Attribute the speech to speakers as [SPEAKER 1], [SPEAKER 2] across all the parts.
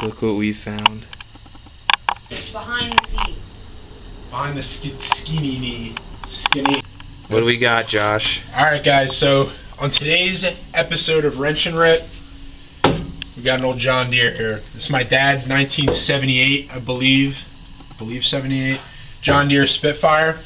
[SPEAKER 1] Look what we found.
[SPEAKER 2] It's behind the seat.
[SPEAKER 3] Behind the skinny knee. Skinny.
[SPEAKER 1] What do we got, Josh?
[SPEAKER 3] Alright guys, so on today's episode of Wrench and Rip, we got an old John Deere here. This is my dad's 1978, I believe 78, John Deere Spitfire.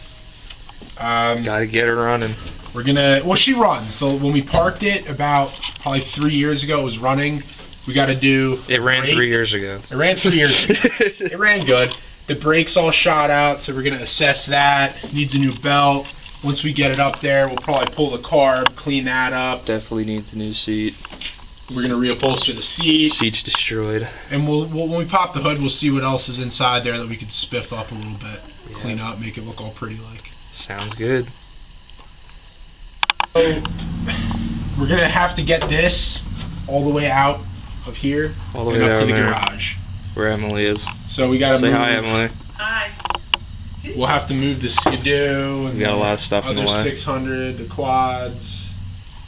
[SPEAKER 1] Gotta get her running.
[SPEAKER 3] We're gonna, well, she runs. When we parked it about probably 3 years ago, it was running. We gotta do.
[SPEAKER 1] It ran
[SPEAKER 3] brake.
[SPEAKER 1] 3 years ago.
[SPEAKER 3] It ran 3 years ago. It ran good. The brakes all shot out, so we're gonna assess that. Needs a new belt. Once we get it up there, we'll probably pull the carb, clean that up.
[SPEAKER 1] Definitely needs a new seat.
[SPEAKER 3] We're gonna reupholster the seat.
[SPEAKER 1] Seat's destroyed.
[SPEAKER 3] And we'll when we pop the hood, we'll see what else is inside there that we could spiff up a little bit,
[SPEAKER 1] Yeah.
[SPEAKER 3] clean up, make it look all pretty like.
[SPEAKER 1] Sounds good.
[SPEAKER 3] So we're gonna have to get this all the way out of here
[SPEAKER 1] All the
[SPEAKER 3] and
[SPEAKER 1] way
[SPEAKER 3] up to
[SPEAKER 1] down
[SPEAKER 3] the
[SPEAKER 1] there.
[SPEAKER 3] garage.
[SPEAKER 1] Where Emily is.
[SPEAKER 3] So we gotta
[SPEAKER 1] Say
[SPEAKER 3] move.
[SPEAKER 1] hi, Emily.
[SPEAKER 2] Hi.
[SPEAKER 3] We'll have to move the skidoo and
[SPEAKER 1] We got a
[SPEAKER 3] the
[SPEAKER 1] lot of stuff in the
[SPEAKER 3] other
[SPEAKER 1] way.
[SPEAKER 3] 600, the quads.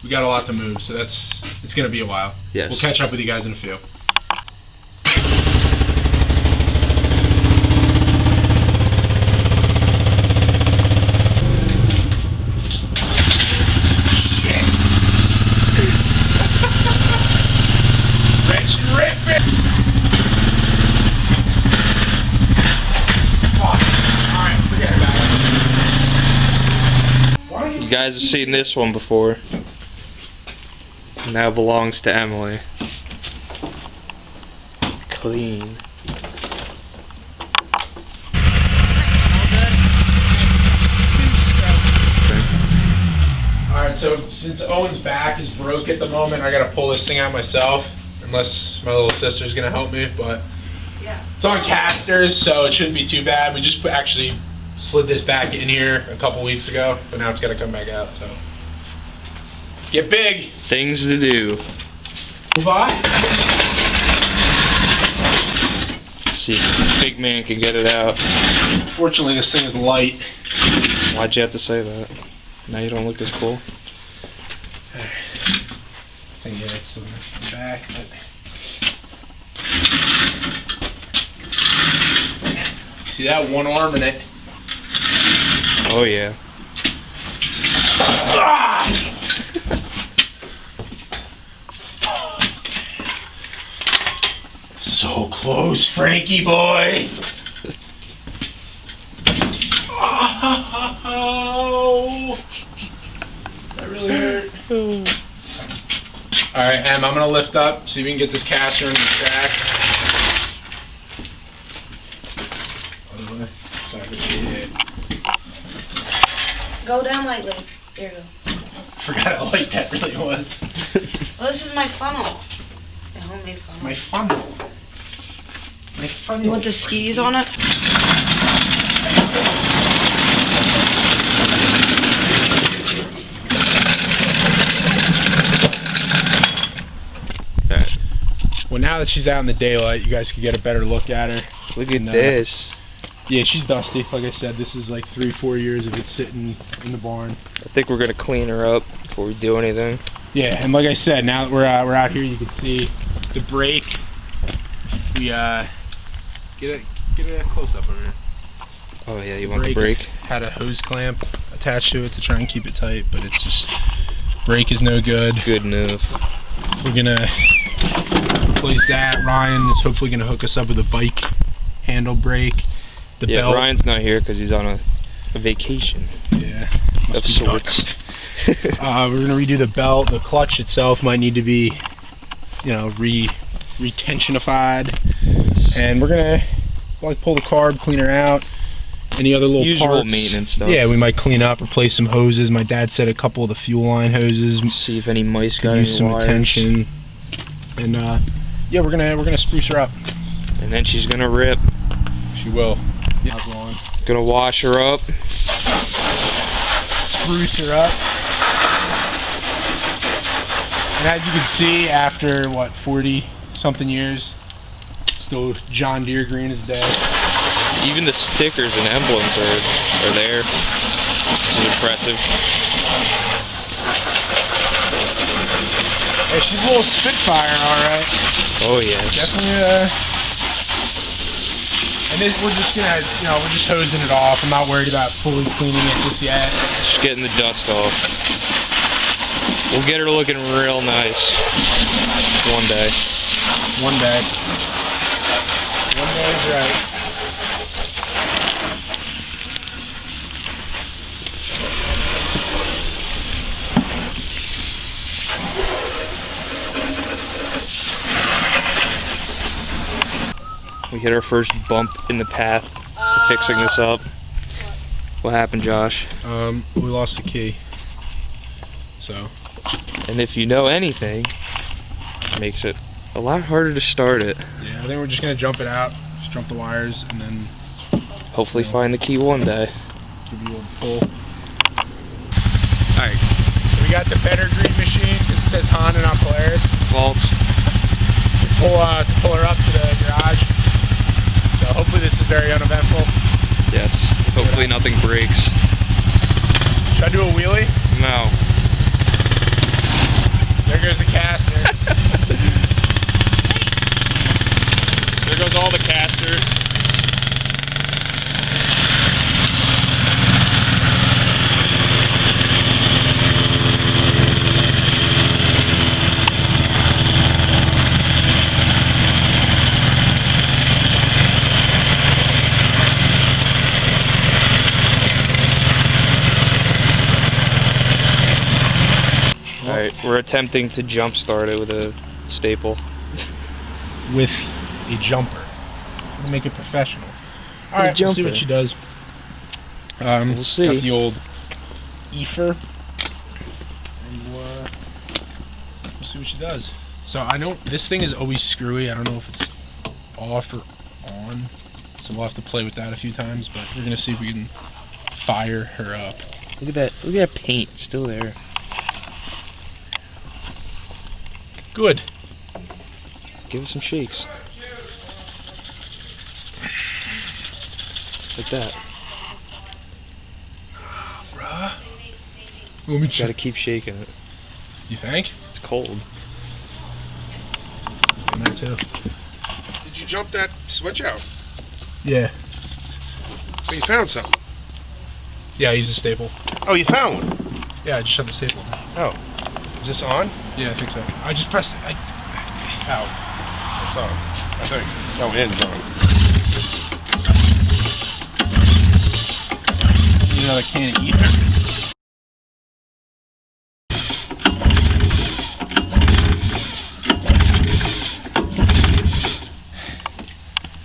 [SPEAKER 3] We got a lot to move, so it's gonna be a while.
[SPEAKER 1] Yes.
[SPEAKER 3] We'll catch up with you guys in a few. Wrench and rip it! Fuck. Alright, forget about it. Why don't
[SPEAKER 1] You guys have seen this one before. Now belongs to Emily. Clean.
[SPEAKER 3] Alright, so since Owen's back is broke at the moment, I gotta pull this thing out myself. Unless my little sister's gonna help me, but
[SPEAKER 2] Yeah.
[SPEAKER 3] it's on casters, so it shouldn't be too bad. We just actually slid this back in here a couple weeks ago, but now it's gotta come back out, so. Get big!
[SPEAKER 1] Things to do.
[SPEAKER 3] Move on.
[SPEAKER 1] See if the big man can get it out.
[SPEAKER 3] Fortunately, this thing is light.
[SPEAKER 1] Why'd you have to say that? Now you don't look as cool.
[SPEAKER 3] I think yeah, it's on the back, but. See that one arm in it?
[SPEAKER 1] Oh yeah.
[SPEAKER 3] Ah! So close, Frankie boy. Oh, that really hurt. All right, Em, I'm gonna lift up, see if we can get this caster in the track. Other way, so I can see it.
[SPEAKER 2] Go down lightly. There you go.
[SPEAKER 3] Forgot how light that really was.
[SPEAKER 2] Well, this is my funnel. My homemade funnel.
[SPEAKER 3] My funnel. My funnel.
[SPEAKER 2] You want the skis on it? Well, now that she's out in the daylight, you guys can get a better look at her.
[SPEAKER 1] Look at
[SPEAKER 3] And,
[SPEAKER 1] this.
[SPEAKER 3] Yeah, she's dusty. Like I said, this is like 3-4 years of it sitting in the barn.
[SPEAKER 1] I think we're gonna clean her up before we do anything.
[SPEAKER 3] Yeah, and like I said, now that we're out here, you can see the brake. We get a close up over here.
[SPEAKER 1] Oh yeah, you want the brake?
[SPEAKER 3] Had a hose clamp attached to it to try and keep it tight, but it's just brake is no good.
[SPEAKER 1] Good enough.
[SPEAKER 3] We're gonna replace that. Ryan is hopefully gonna hook us up with a bike handle brake. The
[SPEAKER 1] Yeah,
[SPEAKER 3] belt.
[SPEAKER 1] Ryan's not here because he's on a vacation.
[SPEAKER 3] Yeah, must
[SPEAKER 1] Of
[SPEAKER 3] be
[SPEAKER 1] sorts.
[SPEAKER 3] ducked. We're gonna redo the belt. The clutch itself might need to be, you know, retensionified, and we're gonna like pull the carb, clean her out. Any other little
[SPEAKER 1] Usual
[SPEAKER 3] parts?
[SPEAKER 1] maintenance stuff.
[SPEAKER 3] Yeah, we might clean up, replace some hoses. My dad said a couple of the fuel line hoses
[SPEAKER 1] See if any mice
[SPEAKER 3] could
[SPEAKER 1] got
[SPEAKER 3] use
[SPEAKER 1] any
[SPEAKER 3] some
[SPEAKER 1] wires.
[SPEAKER 3] attention. And yeah, we're gonna spruce her up.
[SPEAKER 1] And then she's gonna rip.
[SPEAKER 3] She will. Yeah. How's long?
[SPEAKER 1] Gonna wash her up.
[SPEAKER 3] Spruce her up. And as you can see, after what 40 something years, it's still John Deere green as day.
[SPEAKER 1] Even the stickers and emblems are there. This is impressive.
[SPEAKER 3] Yeah, she's a little Spitfire, alright.
[SPEAKER 1] Oh yeah.
[SPEAKER 3] Definitely, and this, we're just gonna, we're just hosing it off. I'm not worried about fully cleaning it just yet.
[SPEAKER 1] Just getting the dust off. We'll get her looking real nice one day.
[SPEAKER 3] One day. One day is right.
[SPEAKER 1] We hit our first bump in the path to fixing this up. What happened, Josh?
[SPEAKER 3] We lost the key. So.
[SPEAKER 1] And if you know anything, it makes it a lot harder to start it.
[SPEAKER 3] Yeah, I think we're just gonna jump it out, just jump the wires, and then
[SPEAKER 1] hopefully find the key one day.
[SPEAKER 3] give you a pull.
[SPEAKER 1] Alright.
[SPEAKER 3] So we got the better green machine because it says Honda, not Polaris.
[SPEAKER 1] False.
[SPEAKER 3] To pull her up to the garage. So hopefully this is very uneventful.
[SPEAKER 1] Yes. Hopefully nothing breaks.
[SPEAKER 3] Should I do a wheelie?
[SPEAKER 1] No.
[SPEAKER 3] There goes the caster.
[SPEAKER 1] There goes all the casters. Alright, we're attempting to jump start it with a staple.
[SPEAKER 3] With a jumper. We'll make it professional. Alright, we'll see what she does.
[SPEAKER 1] We'll see.
[SPEAKER 3] Got the old Efer. And we'll see what she does. So I know this thing is always screwy. I don't know if it's off or on. So we'll have to play with that a few times, but we're gonna see if we can fire her up.
[SPEAKER 1] Look at that paint still there.
[SPEAKER 3] Good.
[SPEAKER 1] Give it some shakes. Like that.
[SPEAKER 3] Bruh. Let me check.
[SPEAKER 1] Gotta keep shaking it.
[SPEAKER 3] You think?
[SPEAKER 1] It's cold.
[SPEAKER 3] I'm there too.
[SPEAKER 4] Did you jump that switch out?
[SPEAKER 3] Yeah.
[SPEAKER 4] Oh, you found something.
[SPEAKER 3] Yeah, I used a staple.
[SPEAKER 4] Oh, you found one.
[SPEAKER 3] Yeah, I just shoved the staple.
[SPEAKER 4] Oh, is this on?
[SPEAKER 3] Yeah, I think so. I just pressed it.
[SPEAKER 4] How? It's on. I think. Oh, end's on.
[SPEAKER 3] Need another can of ether.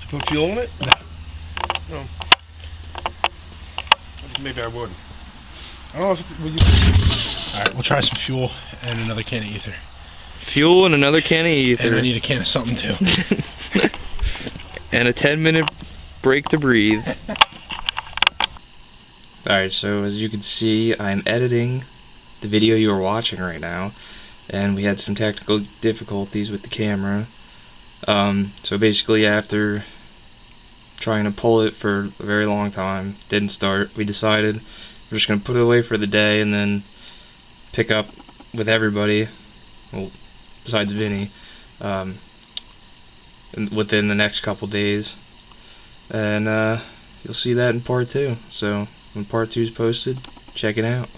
[SPEAKER 4] Put fuel in it? No. Maybe I would.
[SPEAKER 3] I don't know if it's... Alright, we'll try some fuel and another can of ether.
[SPEAKER 1] Fuel and another can of ether.
[SPEAKER 3] And I need a can of something too.
[SPEAKER 1] And a 10-minute break to breathe. Alright, so as you can see, I'm editing the video you are watching right now. And we had some technical difficulties with the camera. So basically after trying to pull it for a very long time, didn't start, we decided we're just going to put it away for the day and then pick up with everybody, well, besides Vinny, within the next couple days. And you'll see that in part 2. So when part 2 is posted, check it out.